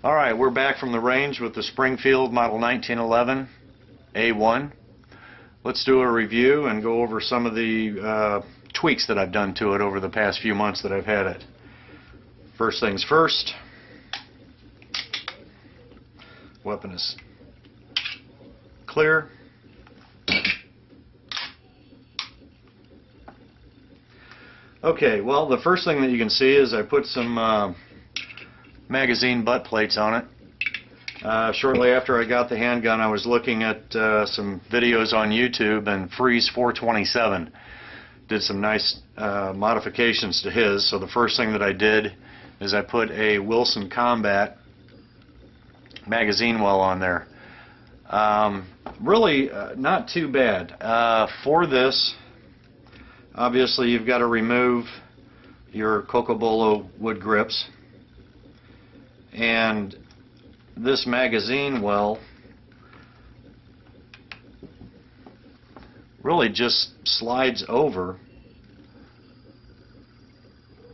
Alright, we're back from the range with the Springfield Model 1911 A1. Let's do a review and go over some of the tweaks that I've done to it over the past few months that I've had it. First things first, weapon is clear. Okay, well, the first thing that you can see is I put some magazine butt plates on it. Shortly after I got the handgun, I was looking at some videos on YouTube, and Freeze 427 did some nice modifications to his. So the first thing that I did is I put a Wilson Combat magazine well on there. Really not too bad. For this, obviously you've got to remove your Cocobolo wood grips, and this magazine well really just slides over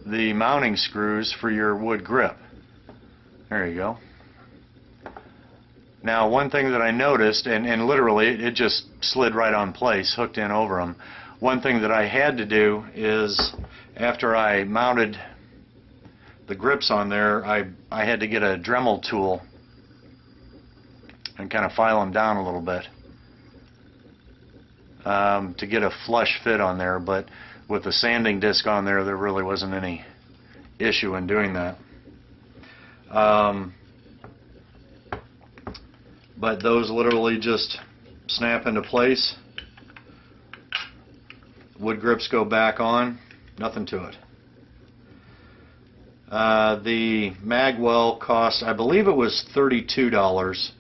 the mounting screws for your wood grip. There you go. Now, one thing that I noticed, and literally it just slid right on place, hooked in over them. One thing that I had to do is, after I mounted the grips on there, I had to get a Dremel tool and kind of file them down a little bit to get a flush fit on there. But with the sanding disc on there, there really wasn't any issue in doing that. But those literally just snap into place. Wood grips go back on, nothing to it. The magwell cost, I believe it was $32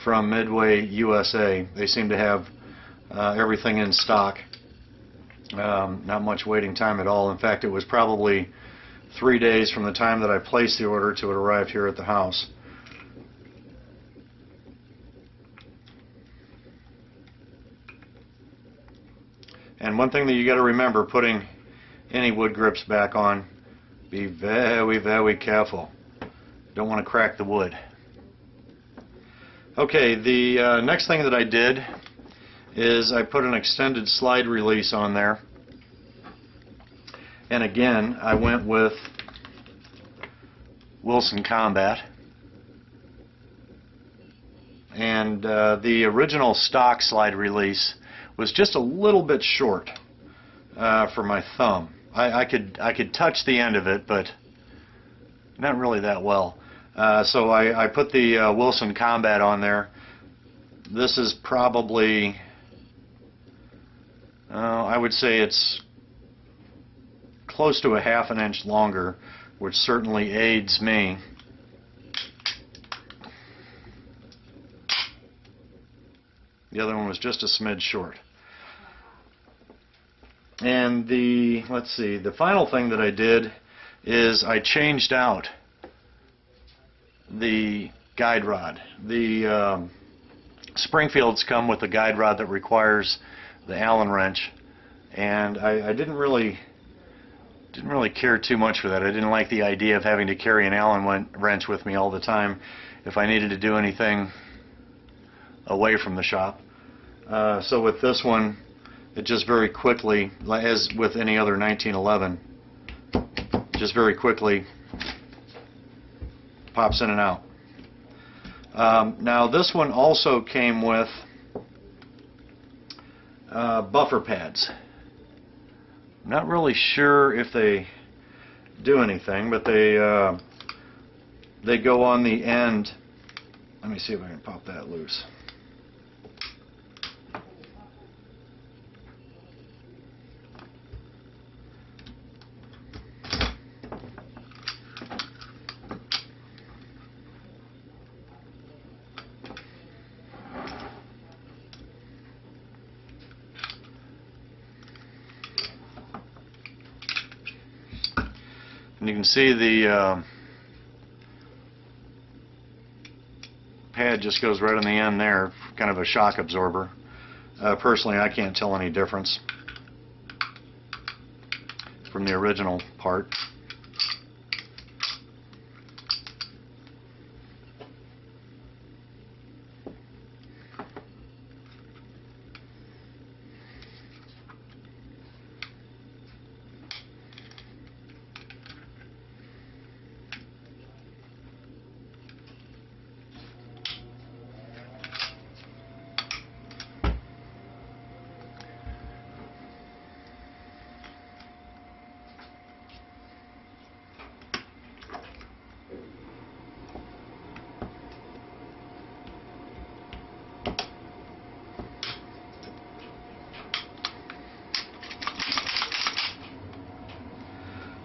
from Midway USA. They seem to have everything in stock. Not much waiting time at all. In fact, it was probably 3 days from the time that I placed the order to it arrived here at the house. And one thing that you got to remember, putting any wood grips back on, be very, very careful. Don't want to crack the wood. Okay, the next thing that I did is I put an extended slide release on there. And again, I went with Wilson Combat. And the original stock slide release was just a little bit short for my thumb. I could touch the end of it, but not really that well. So I put the Wilson Combat on there. This is probably, I would say it's close to a ½ an inch longer, which certainly aids me. The other one was just a smidge short. And let's see, the final thing that I did is I changed out the guide rod. The Springfields come with a guide rod that requires the Allen wrench, and I didn't really care too much for that. I didn't like the idea of having to carry an Allen wrench with me all the time if I needed to do anything away from the shop. So with this one, it just very quickly, as with any other 1911, just very quickly pops in and out. Now this one also came with buffer pads. I'm not really sure if they do anything, but they go on the end. Let me see if I can pop that loose. And you can see the pad just goes right on the end there, kind of a shock absorber. Personally, I can't tell any difference from the original part.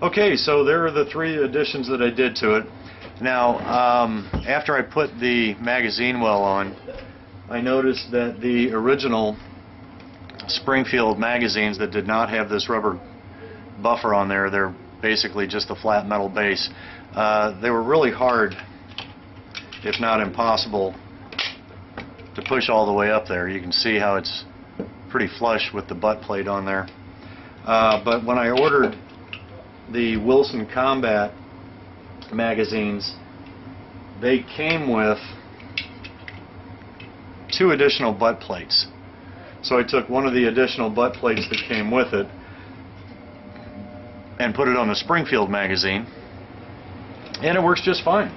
Okay, so there are the 3 additions that I did to it. Now, after I put the magazine well on, I noticed that the original Springfield magazines that did not have this rubber buffer on there, they're basically just a flat metal base. They were really hard, if not impossible, to push all the way up there. You can see how it's pretty flush with the butt plate on there. But when I ordered the Wilson Combat magazines, they came with 2 additional butt plates. So I took one of the additional butt plates that came with it and put it on the Springfield magazine, and it works just fine.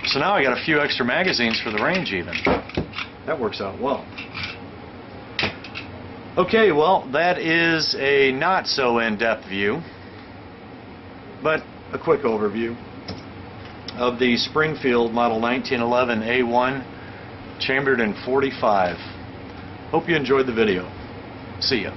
So now I got a few extra magazines for the range even. That works out well. Okay, well, that is a not so in-depth view, but a quick overview of the Springfield Model 1911 A1 chambered in 45. Hope you enjoyed the video. See ya.